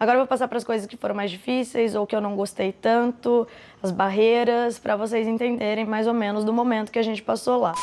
Agora eu vou passar para as coisas que foram mais difíceis ou que eu não gostei tanto, as barreiras, para vocês entenderem mais ou menos do momento que a gente passou lá.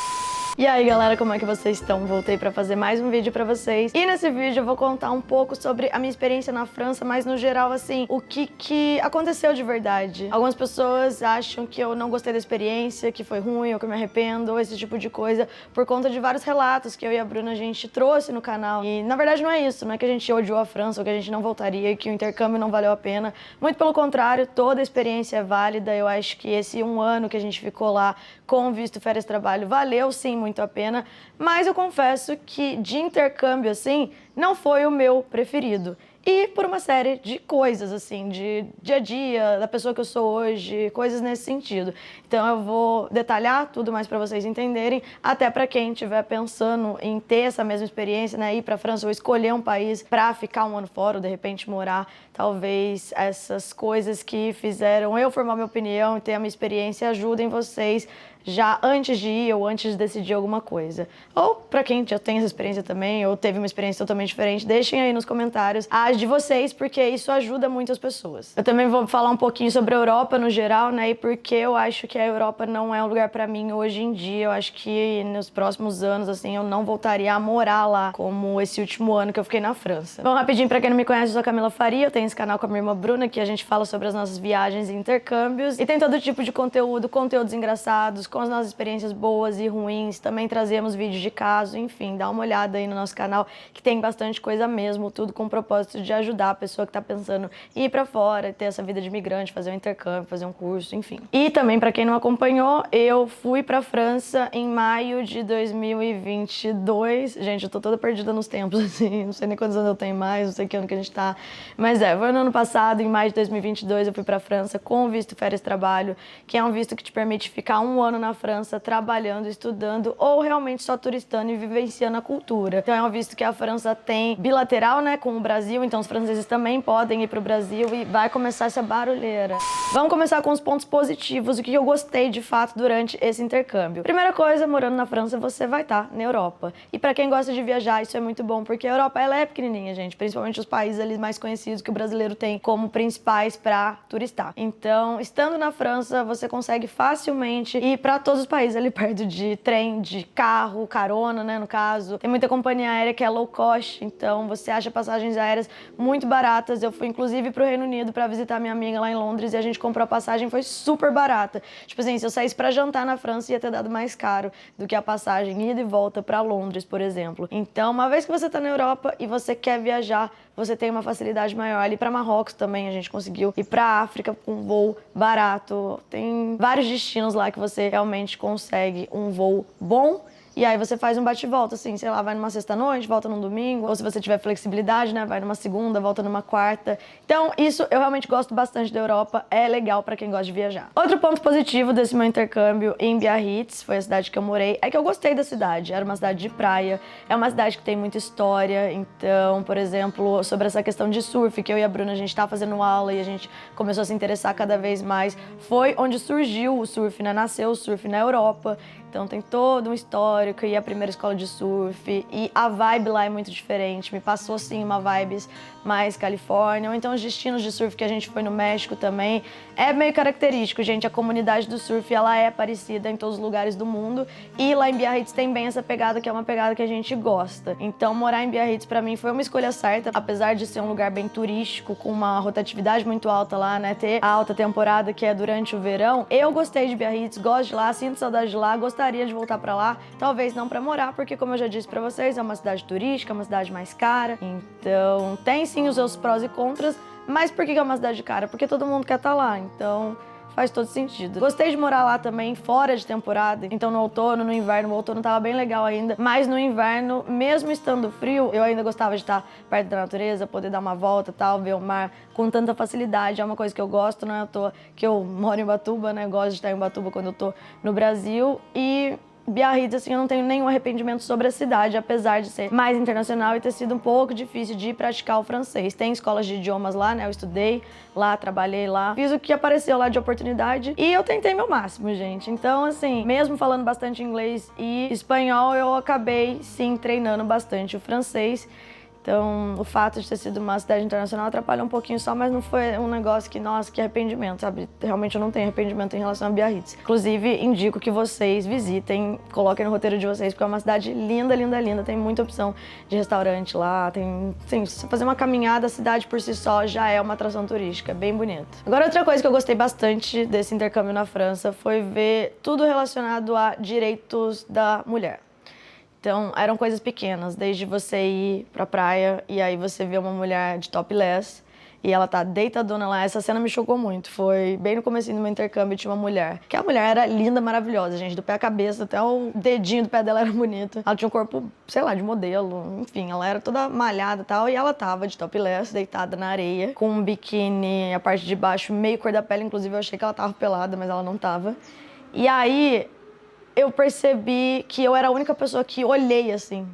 E aí galera, como é que vocês estão? Voltei pra fazer mais um vídeo pra vocês. E nesse vídeo eu vou contar um pouco sobre a minha experiência na França, mas no geral, assim, o que aconteceu de verdade. Algumas pessoas acham que eu não gostei da experiência, que foi ruim, ou que eu me arrependo, ou esse tipo de coisa, por conta de vários relatos que eu e a Bruna a gente trouxe no canal. E na verdade não é isso, não é que a gente odiou a França, ou que a gente não voltaria, que o intercâmbio não valeu a pena. Muito pelo contrário, toda a experiência é válida. Eu acho que esse um ano que a gente ficou lá com visto férias trabalho valeu sim muito a pena, mas eu confesso que de intercâmbio assim não foi o meu preferido. E por uma série de coisas, assim, de dia a dia, da pessoa que eu sou hoje, coisas nesse sentido. Então eu vou detalhar tudo mais para vocês entenderem, até para quem estiver pensando em ter essa mesma experiência, né, ir para a França ou escolher um país para ficar um ano fora ou de repente morar, talvez essas coisas que fizeram eu formar minha opinião e ter a minha experiência ajudem vocês já antes de ir ou antes de decidir alguma coisa. Ou para quem já tem essa experiência também, ou teve uma experiência totalmente diferente, deixem aí nos comentários as de vocês, porque isso ajuda muitas pessoas. Eu também vou falar um pouquinho sobre a Europa no geral, né, e porque eu acho que a Europa não é um lugar para mim hoje em dia. Eu acho que nos próximos anos, assim, eu não voltaria a morar lá, como esse último ano que eu fiquei na França. Bom, rapidinho, para quem não me conhece, eu sou a Camila Faria, eu tenho esse canal com a minha irmã Bruna, que a gente fala sobre as nossas viagens e intercâmbios, e tem todo tipo de conteúdo, conteúdos engraçados, com as nossas experiências boas e ruins, também trazemos vídeos de caso, enfim, dá uma olhada aí no nosso canal, que tem bastante coisa mesmo, tudo com o propósito de ajudar a pessoa que tá pensando em ir pra fora, ter essa vida de imigrante, fazer um intercâmbio, fazer um curso, enfim. E também, pra quem não acompanhou, eu fui pra França em maio de 2022, gente, eu tô toda perdida nos tempos, assim, não sei nem quantos anos eu tenho mais, não sei que ano que a gente tá, mas foi no ano passado, em maio de 2022, eu fui pra França com o visto férias trabalho, que é um visto que te permite ficar um ano na França trabalhando, estudando ou realmente só turistando e vivenciando a cultura. Então é um visto que a França tem bilateral, né, com o Brasil, então os franceses também podem ir para o Brasil e vai começar essa barulheira. Vamos começar com os pontos positivos, o que eu gostei de fato durante esse intercâmbio. Primeira coisa, morando na França, você vai estar na Europa. E para quem gosta de viajar, isso é muito bom, porque a Europa ela é pequenininha, gente, principalmente os países ali mais conhecidos que o brasileiro tem como principais para turistar. Então, estando na França, você consegue facilmente ir para todos os países ali perto, de trem, de carro, carona, né, no caso. Tem muita companhia aérea que é low cost, então você acha passagens aéreas muito baratas. Eu fui inclusive pro Reino Unido para visitar minha amiga lá em Londres e a gente comprou a passagem, foi super barata. Tipo assim, se eu saísse para jantar na França ia ter dado mais caro do que a passagem ida e volta para Londres, por exemplo. Então, uma vez que você tá na Europa e você quer viajar, você tem uma facilidade maior. Ali para Marrocos também a gente conseguiu ir para África com voo barato. Tem vários destinos lá que você realmente consegue um voo bom. E aí você faz um bate-volta, assim, sei lá, vai numa sexta-noite, volta num domingo, ou se você tiver flexibilidade, né, vai numa segunda, volta numa quarta. Então, isso eu realmente gosto bastante da Europa, é legal pra quem gosta de viajar. Outro ponto positivo desse meu intercâmbio em Biarritz, foi a cidade que eu morei, é que eu gostei da cidade. Era uma cidade de praia, é uma cidade que tem muita história. Então, por exemplo, sobre essa questão de surf, que eu e a Bruna, a gente tava fazendo aula e a gente começou a se interessar cada vez mais, foi onde surgiu o surf, né, nasceu o surf na Europa. Então tem todo um histórico e a primeira escola de surf e a vibe lá é muito diferente, me passou assim uma vibes mais Califórnia, ou então os destinos de surf que a gente foi no México também, é meio característico, gente, a comunidade do surf ela é parecida em todos os lugares do mundo e lá em Biarritz tem bem essa pegada que é uma pegada que a gente gosta. Então morar em Biarritz pra mim foi uma escolha certa, apesar de ser um lugar bem turístico, com uma rotatividade muito alta lá, né, ter a alta temporada que é durante o verão, eu gostei de Biarritz, gosto de lá, sinto saudade de lá, gostaria de voltar pra lá, talvez não pra morar, porque como eu já disse pra vocês, é uma cidade turística, é uma cidade mais cara, então tem sim os seus prós e contras, mas por que é uma cidade cara? Porque todo mundo quer estar lá, então faz todo sentido. Gostei de morar lá também fora de temporada, então no outono, no inverno, o outono tava bem legal ainda, mas no inverno, mesmo estando frio, eu ainda gostava de estar perto da natureza, poder dar uma volta, tal, ver o mar com tanta facilidade, é uma coisa que eu gosto, não é à toa que eu moro em Ubatuba, né, gosto de estar em Ubatuba quando eu tô no Brasil e Biarritz, assim, eu não tenho nenhum arrependimento sobre a cidade, apesar de ser mais internacional e ter sido um pouco difícil de praticar o francês. Tem escolas de idiomas lá, né? Eu estudei lá, trabalhei lá, fiz o que apareceu lá de oportunidade e eu tentei meu máximo, gente. Então, assim, mesmo falando bastante inglês e espanhol, eu acabei, sim, treinando bastante o francês. Então, o fato de ter sido uma cidade internacional atrapalhou um pouquinho só, mas não foi um negócio que, nossa, que arrependimento, sabe? Realmente eu não tenho arrependimento em relação a Biarritz. Inclusive, indico que vocês visitem, coloquem no roteiro de vocês, porque é uma cidade linda, linda, linda. Tem muita opção de restaurante lá, tem, se fazer uma caminhada, a cidade por si só já é uma atração turística, bem bonita. Agora, outra coisa que eu gostei bastante desse intercâmbio na França foi ver tudo relacionado a direitos da mulher. Então, eram coisas pequenas, desde você ir pra praia e aí você vê uma mulher de topless e ela tá deitadona lá. Essa cena me chocou muito. Foi bem no comecinho do meu intercâmbio, tinha uma mulher. Que a mulher era linda, maravilhosa, gente. Do pé à cabeça, até o dedinho do pé dela era bonito. Ela tinha um corpo, sei lá, de modelo. Enfim, ela era toda malhada e tal. E ela tava de topless, deitada na areia, com um biquíni, a parte de baixo meio cor da pele. Inclusive, eu achei que ela tava pelada, mas ela não tava. E aí eu percebi que eu era a única pessoa que olhei assim,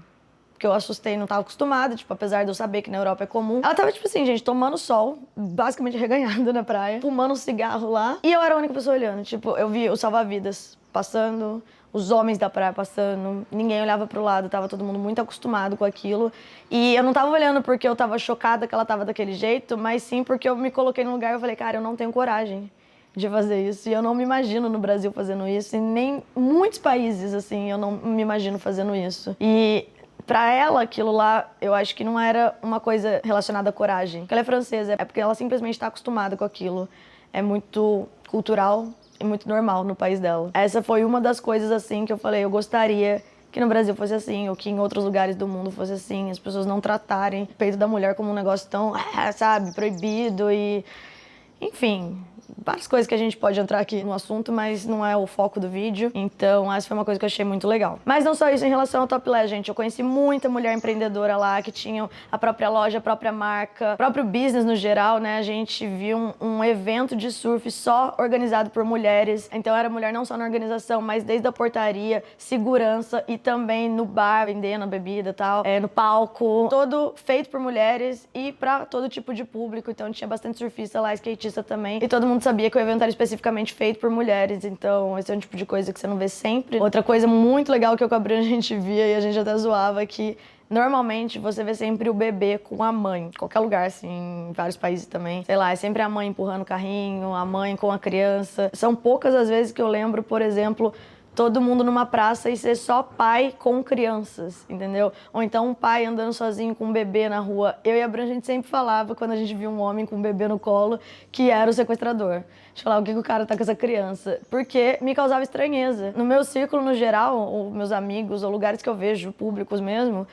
porque eu assustei, não tava acostumada, tipo, apesar de eu saber que na Europa é comum. Ela tava, tipo assim, gente, tomando sol, basicamente reganhada na praia, fumando um cigarro lá, e eu era a única pessoa olhando. Tipo, eu vi os salva-vidas passando, os homens da praia passando, ninguém olhava pro lado, tava todo mundo muito acostumado com aquilo. E eu não tava olhando porque eu tava chocada que ela tava daquele jeito, mas sim porque eu me coloquei no lugar e eu falei, cara, eu não tenho coragem de fazer isso, e eu não me imagino no Brasil fazendo isso, e nem muitos países, assim, eu não me imagino fazendo isso. E pra ela, aquilo lá, eu acho que não era uma coisa relacionada à coragem. Porque ela é francesa, é porque ela simplesmente tá acostumada com aquilo. É muito cultural e muito normal no país dela. Essa foi uma das coisas, assim, que eu falei, eu gostaria que no Brasil fosse assim, ou que em outros lugares do mundo fosse assim, as pessoas não tratarem o peito da mulher como um negócio tão, sabe, proibido e... Enfim, várias coisas que a gente pode entrar aqui no assunto, mas não é o foco do vídeo. Então, essa foi uma coisa que eu achei muito legal. Mas não só isso em relação ao topless, gente. Eu conheci muita mulher empreendedora lá, que tinham a própria loja, a própria marca, próprio business no geral, né? A gente viu um evento de surf só organizado por mulheres. Então, era mulher não só na organização, mas desde a portaria, segurança e também no bar, vendendo a bebida e tal, no palco. Todo feito por mulheres e pra todo tipo de público. Então, tinha bastante surfista lá, skatista também. E todo mundo sabia que o evento era especificamente feito por mulheres, então esse é um tipo de coisa que você não vê sempre. Outra coisa muito legal que eu cobri a gente via e a gente até zoava é que normalmente você vê sempre o bebê com a mãe, em qualquer lugar, assim, em vários países também. Sei lá, é sempre a mãe empurrando o carrinho, a mãe com a criança. São poucas as vezes que eu lembro, por exemplo, todo mundo numa praça e ser só pai com crianças, entendeu? Ou então um pai andando sozinho com um bebê na rua. Eu e a Bran, a gente sempre falava, quando a gente via um homem com um bebê no colo, que era o sequestrador. A gente falava, o que o cara tá com essa criança? Porque me causava estranheza. No meu círculo, no geral, ou meus amigos, ou lugares que eu vejo, públicos mesmo,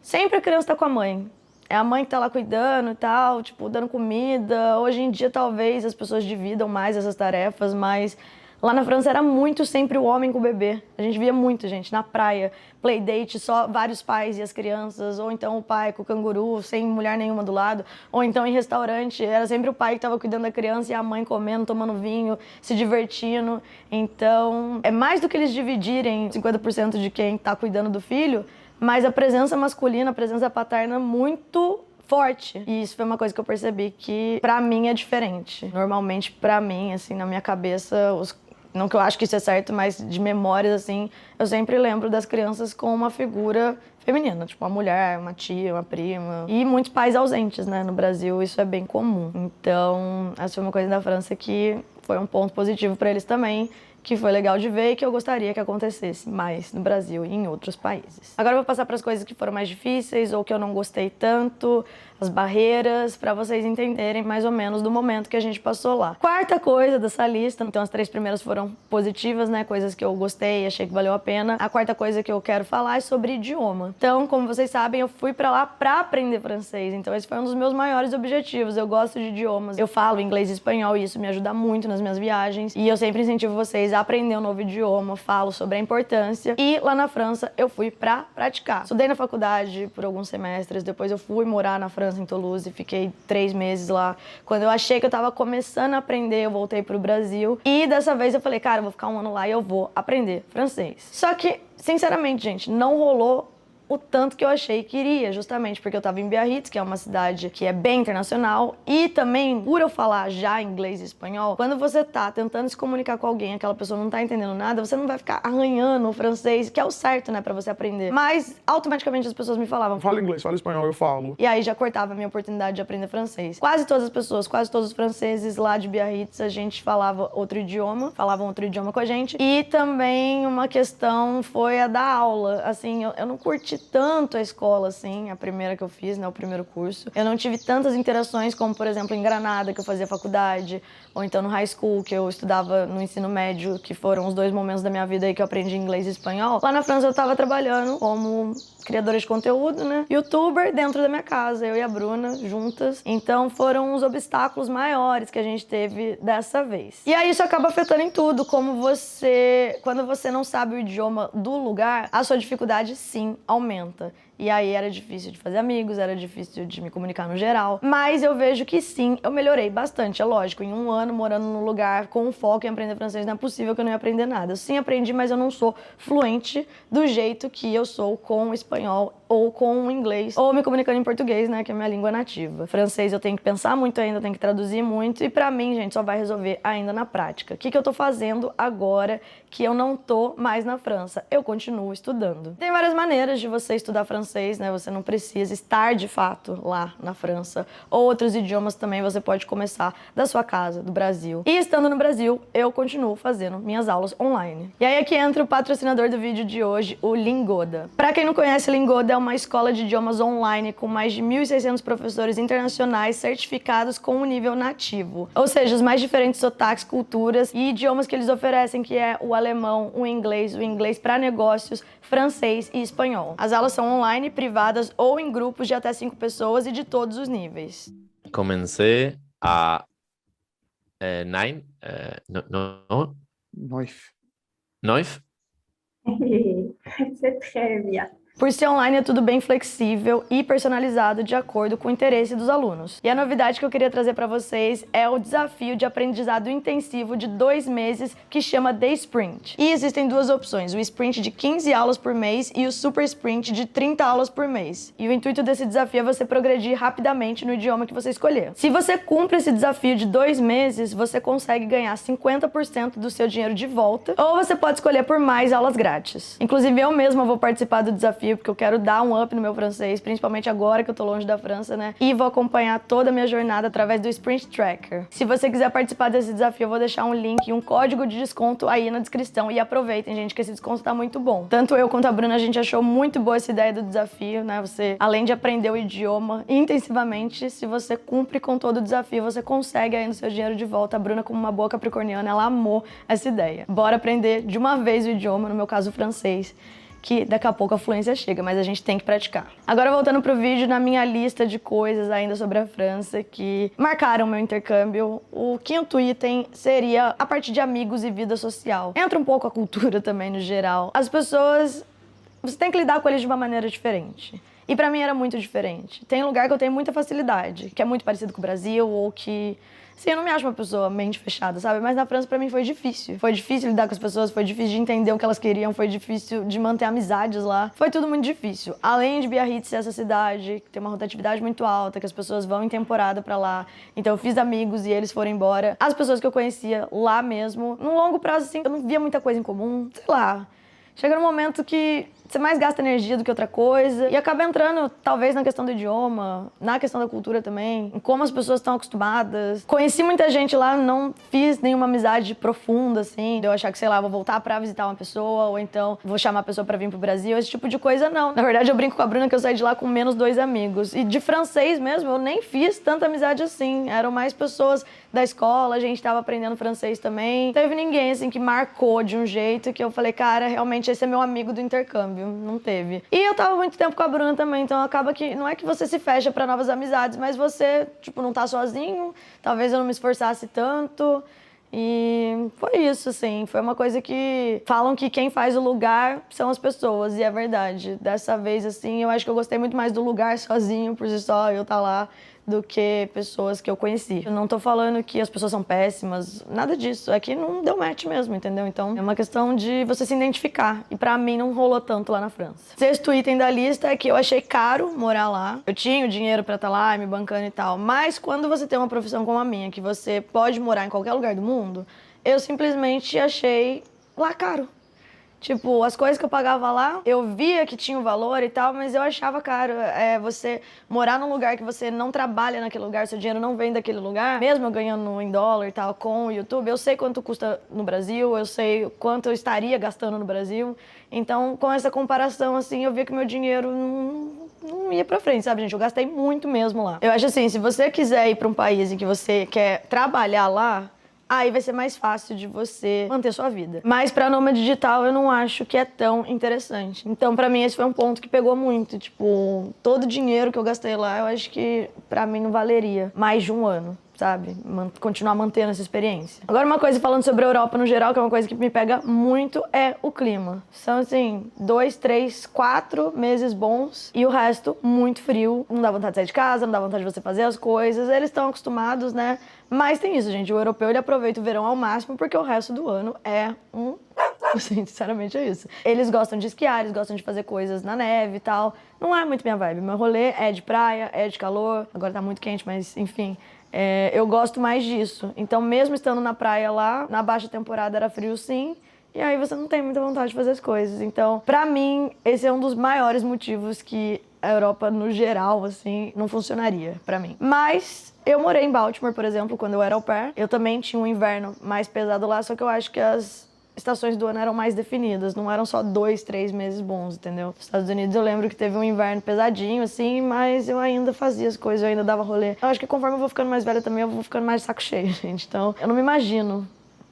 sempre a criança tá com a mãe. É a mãe que tá lá cuidando e tal, tipo, dando comida. Hoje em dia, talvez, as pessoas dividam mais essas tarefas, mas... Lá na França era muito sempre o homem com o bebê. A gente via muito, gente, na praia, playdate, só vários pais e as crianças, ou então o pai com o canguru, sem mulher nenhuma do lado, ou então em restaurante, era sempre o pai que estava cuidando da criança e a mãe comendo, tomando vinho, se divertindo. Então, é mais do que eles dividirem 50% de quem está cuidando do filho, mas a presença masculina, a presença paterna muito forte. E isso foi uma coisa que eu percebi que, pra mim, é diferente. Normalmente, pra mim, assim, na minha cabeça, não que eu acho que isso é certo, mas de memórias, assim, eu sempre lembro das crianças com uma figura feminina, tipo uma mulher, uma tia, uma prima. E muitos pais ausentes, né? No Brasil isso é bem comum. Então, essa foi uma coisa da França que foi um ponto positivo para eles também, que foi legal de ver e que eu gostaria que acontecesse mais no Brasil e em outros países. Agora eu vou passar para as coisas que foram mais difíceis ou que eu não gostei tanto, as barreiras, para vocês entenderem mais ou menos do momento que a gente passou lá. Quarta coisa dessa lista, então as 3 primeiras foram positivas, né, coisas que eu gostei, achei que valeu a pena. A quarta coisa que eu quero falar é sobre idioma. Então, como vocês sabem, eu fui para lá para aprender francês, então esse foi um dos meus maiores objetivos. Eu gosto de idiomas, eu falo inglês e espanhol e isso me ajuda muito nas minhas viagens e eu sempre incentivo vocês a aprender um novo idioma, falo sobre a importância e lá na França eu fui para praticar. Estudei na faculdade por alguns semestres, depois eu fui morar na França, em Toulouse, fiquei 3 meses lá. Quando eu achei que eu tava começando a aprender, eu voltei pro Brasil. E dessa vez eu falei, cara, eu vou ficar 1 ano lá e eu vou aprender francês. Só que, sinceramente, gente, não rolou o tanto que eu achei que iria, justamente porque eu tava em Biarritz, que é uma cidade que é bem internacional, e também, por eu falar já inglês e espanhol, quando você tá tentando se comunicar com alguém, aquela pessoa não tá entendendo nada, você não vai ficar arranhando o francês, que é o certo, né, pra você aprender. Mas, automaticamente as pessoas me falavam, Fala inglês, fala espanhol, eu falo. e aí já cortava a minha oportunidade de aprender francês. Quase todas as pessoas, quase todos os franceses lá de Biarritz, a gente falavam outro idioma com a gente. E também uma questão foi a da aula. Assim, eu não curti tanto a escola, assim, a primeira que eu fiz, né, o primeiro curso. Eu não tive tantas interações como, por exemplo, em Granada, que eu fazia faculdade, ou então no high school, que eu estudava no ensino médio, que foram os 2 momentos da minha vida aí que eu aprendi inglês e espanhol. Lá na França eu tava trabalhando como criadora de conteúdo, né? Youtuber dentro da minha casa, eu e a Bruna, juntas. Então foram os obstáculos maiores que a gente teve dessa vez. E aí isso acaba afetando em tudo, como quando você não sabe o idioma do lugar, a sua dificuldade sim aumenta. E aí era difícil de fazer amigos, era difícil de me comunicar no geral. Mas eu vejo que sim, eu melhorei bastante. É lógico, em 1 ano morando num lugar com foco em aprender francês, não é possível que eu não ia aprender nada. Eu sim aprendi, mas eu não sou fluente do jeito que eu sou com o espanhol ou com o inglês, ou me comunicando em português, né, que é a minha língua nativa. Francês eu tenho que pensar muito ainda, eu tenho que traduzir muito, e pra mim, gente, só vai resolver ainda na prática. O que eu tô fazendo agora que eu não tô mais na França? Eu continuo estudando. Tem várias maneiras de você estudar francês, né, você não precisa estar de fato lá na França. Outros idiomas também você pode começar da sua casa, do Brasil. E estando no Brasil, eu continuo fazendo minhas aulas online. E aí aqui entra o patrocinador do vídeo de hoje, o Lingoda. Pra quem não conhece, Lingoda é uma escola de idiomas online com mais de 1.600 professores internacionais certificados com um nível nativo. Ou seja, os mais diferentes sotaques, culturas e idiomas que eles oferecem, que é o alemão, o inglês para negócios, francês e espanhol. As aulas são online, privadas ou em grupos de até 5 pessoas e de todos os níveis. Comecei a 9, no, Nós. 9. C'est très bien. Por ser online, é tudo bem flexível e personalizado de acordo com o interesse dos alunos. E a novidade que eu queria trazer para vocês é o desafio de aprendizado intensivo de 2 meses que chama Day Sprint. E existem 2 opções, o Sprint de 15 aulas por mês e o Super Sprint de 30 aulas por mês. E o intuito desse desafio é você progredir rapidamente no idioma que você escolher. Se você cumpre esse desafio de 2 meses, você consegue ganhar 50% do seu dinheiro de volta, ou você pode escolher por mais aulas grátis. Inclusive, eu mesma vou participar do desafio porque eu quero dar um up no meu francês, principalmente agora que eu tô longe da França, né? E vou acompanhar toda a minha jornada através do Sprint Tracker. Se você quiser participar desse desafio, eu vou deixar um link e um código de desconto aí na descrição. E aproveitem, gente, que esse desconto tá muito bom. Tanto eu quanto a Bruna, a gente achou muito boa essa ideia do desafio, né? Você, além de aprender o idioma intensivamente, se você cumpre com todo o desafio, você consegue aí no seu dinheiro de volta. A Bruna, como uma boa capricorniana, ela amou essa ideia. Bora aprender de uma vez o idioma, no meu caso o francês, que daqui a pouco a fluência chega, mas a gente tem que praticar. Agora voltando pro vídeo, na minha lista de coisas ainda sobre a França que marcaram meu intercâmbio, o 5º item seria a parte de amigos e vida social. Entra um pouco a cultura também no geral. As pessoas, você tem que lidar com eles de uma maneira diferente. E pra mim era muito diferente. Tem lugar que eu tenho muita facilidade, que é muito parecido com o Brasil, ou que... Sim, eu não me acho uma pessoa mente fechada, sabe? Mas na França, pra mim, foi difícil. Foi difícil lidar com as pessoas, foi difícil de entender o que elas queriam, foi difícil de manter amizades lá. Foi tudo muito difícil. Além de Biarritz ser essa cidade que tem uma rotatividade muito alta, que as pessoas vão em temporada pra lá. Então eu fiz amigos e eles foram embora. As pessoas que eu conhecia lá mesmo, num longo prazo, assim, eu não via muita coisa em comum. Sei lá. Chega num momento que você mais gasta energia do que outra coisa e acaba entrando, talvez, na questão do idioma, na questão da cultura também, em como as pessoas estão acostumadas. Conheci muita gente lá, não fiz nenhuma amizade profunda, assim, de eu achar que, sei lá, vou voltar pra visitar uma pessoa, ou então vou chamar a pessoa pra vir pro Brasil, esse tipo de coisa, não. Na verdade, eu brinco com a Bruna que eu saí de lá com menos 2 amigos. E de francês mesmo, eu nem fiz tanta amizade assim. Eram mais pessoas da escola, a gente tava aprendendo francês também. Não teve ninguém, assim, que marcou de um jeito que eu falei, cara, realmente esse é meu amigo do intercâmbio. Não teve. E eu tava muito tempo com a Bruna também, então acaba que não é que você se fecha pra novas amizades, mas você, tipo, não tá sozinho. Talvez eu não me esforçasse tanto. E foi isso, assim. Foi uma coisa que falam que quem faz o lugar são as pessoas, e é verdade. Dessa vez, assim, eu acho que eu gostei muito mais do lugar sozinho, por si só, eu tá lá, do que pessoas que eu conheci. Eu não tô falando que as pessoas são péssimas, nada disso. É que não deu match mesmo, entendeu? Então é uma questão de você se identificar. E pra mim não rolou tanto lá na França. Sexto item da lista é que eu achei caro morar lá. Eu tinha o dinheiro pra estar lá, me bancando e tal. Mas quando você tem uma profissão como a minha, que você pode morar em qualquer lugar do mundo, eu simplesmente achei lá caro. Tipo, as coisas que eu pagava lá, eu via que tinha um valor e tal, mas eu achava caro. Você morar num lugar que você não trabalha naquele lugar, seu dinheiro não vem daquele lugar, mesmo eu ganhando em dólar e tal, com o YouTube, eu sei quanto custa no Brasil, eu sei quanto eu estaria gastando no Brasil. Então, com essa comparação, assim, eu via que meu dinheiro não ia pra frente, sabe, gente? Eu gastei muito mesmo lá. Eu acho assim, se você quiser ir pra um país em que você quer trabalhar lá, aí vai ser mais fácil de você manter sua vida. Mas pra nômade digital eu não acho que é tão interessante. Então pra mim esse foi um ponto que pegou muito. Tipo, todo o dinheiro que eu gastei lá, eu acho que pra mim não valeria mais de um ano, sabe? Continuar mantendo essa experiência. Agora uma coisa falando sobre a Europa no geral, que é uma coisa que me pega muito, é o clima. São assim, 2, 3, 4 meses bons e o resto muito frio. Não dá vontade de sair de casa, não dá vontade de você fazer as coisas. Eles estão acostumados, né? Mas tem isso, gente. O europeu, ele aproveita o verão ao máximo porque o resto do ano é sinceramente é isso. Eles gostam de esquiar, eles gostam de fazer coisas na neve e tal. Não é muito minha vibe. Meu rolê é de praia, é de calor. Agora tá muito quente, mas enfim. Eu gosto mais disso. Então, mesmo estando na praia lá, na baixa temporada era frio sim. E aí você não tem muita vontade de fazer as coisas. Então, pra mim, esse é um dos maiores motivos que a Europa, no geral, assim, não funcionaria pra mim. Mas eu morei em Baltimore, por exemplo, quando eu era au pair. Eu também tinha um inverno mais pesado lá, só que eu acho que as estações do ano eram mais definidas, não eram só 2, 3 meses bons, entendeu? Nos Estados Unidos eu lembro que teve um inverno pesadinho, assim, mas eu ainda fazia as coisas, eu ainda dava rolê. Eu acho que conforme eu vou ficando mais velha também, eu vou ficando mais de saco cheio, gente. Então, eu não me imagino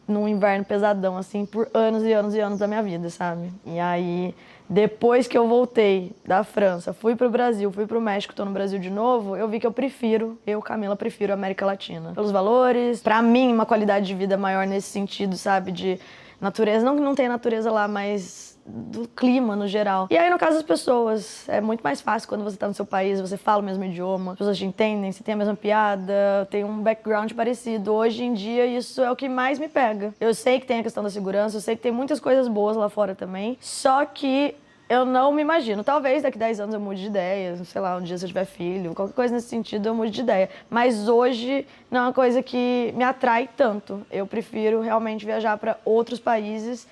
num inverno pesadão, assim, por anos e anos e anos da minha vida, sabe? E aí, depois que eu voltei da França, fui pro Brasil, fui pro México, tô no Brasil de novo, eu vi que eu, Camila, prefiro a América Latina. Pelos valores, pra mim, uma qualidade de vida maior nesse sentido, sabe? De natureza, não que não tenha natureza lá, mas do clima no geral. E aí, no caso das pessoas, é muito mais fácil quando você tá no seu país, você fala o mesmo idioma, as pessoas te entendem, você tem a mesma piada, tem um background parecido. Hoje em dia, isso é o que mais me pega. Eu sei que tem a questão da segurança, eu sei que tem muitas coisas boas lá fora também, só que eu não me imagino. Talvez daqui 10 anos eu mude de ideia, sei lá, um dia se eu tiver filho, qualquer coisa nesse sentido eu mude de ideia. Mas hoje não é uma coisa que me atrai tanto. Eu prefiro realmente viajar para outros países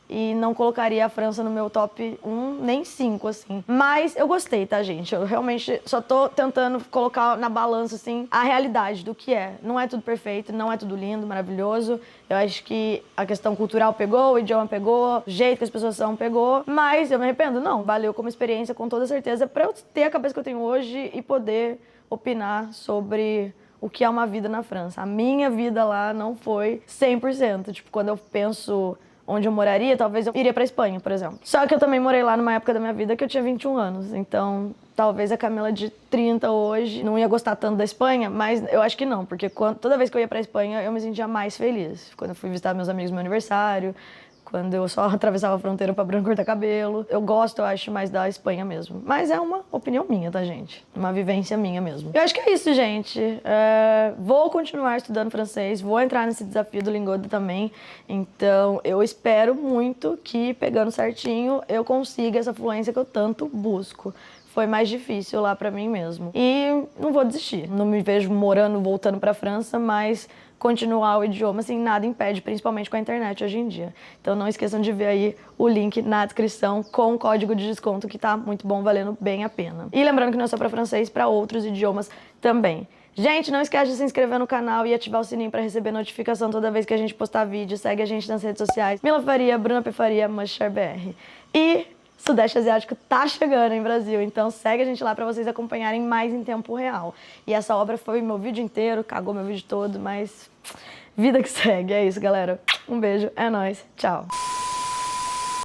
e não colocaria a França no meu top 1, nem 5, assim. Mas eu gostei, tá, gente? Eu realmente só tô tentando colocar na balança, assim, a realidade do que é. Não é tudo perfeito, não é tudo lindo, maravilhoso. Eu acho que a questão cultural pegou, o idioma pegou, o jeito que as pessoas são pegou. Mas eu me arrependo? Não. Valeu como experiência, com toda certeza, pra eu ter a cabeça que eu tenho hoje e poder opinar sobre o que é uma vida na França. A minha vida lá não foi 100%. Tipo, quando eu penso onde eu moraria, talvez eu iria pra Espanha, por exemplo. Só que eu também morei lá numa época da minha vida que eu tinha 21 anos, então talvez a Camila de 30 hoje não ia gostar tanto da Espanha, mas eu acho que não, porque toda vez que eu ia pra Espanha eu me sentia mais feliz. Quando eu fui visitar meus amigos no meu aniversário, quando eu só atravessava a fronteira pra branco cortar cabelo. Eu gosto, eu acho, mais da Espanha mesmo. Mas é uma opinião minha, tá, gente? Uma vivência minha mesmo. Eu acho que é isso, gente. Vou continuar estudando francês, vou entrar nesse desafio do Lingoda também. Então, eu espero muito que, pegando certinho, eu consiga essa fluência que eu tanto busco. Foi mais difícil lá pra mim mesmo. E não vou desistir. Não me vejo voltando pra França, mas continuar o idioma, assim, nada impede, principalmente com a internet hoje em dia. Então não esqueçam de ver aí o link na descrição com o código de desconto que tá muito bom, valendo bem a pena. E lembrando que não é só pra francês, pra outros idiomas também. Gente, não esquece de se inscrever no canal e ativar o sininho pra receber notificação toda vez que a gente postar vídeo. Segue a gente nas redes sociais. Mila Faria, Bruna P. Faria, MushShareBR. E Sudeste Asiático tá chegando em Brasil, então segue a gente lá pra vocês acompanharem mais em tempo real. E essa obra foi meu vídeo inteiro, cagou meu vídeo todo, mas vida que segue. É isso, galera. Um beijo, é nóis, tchau.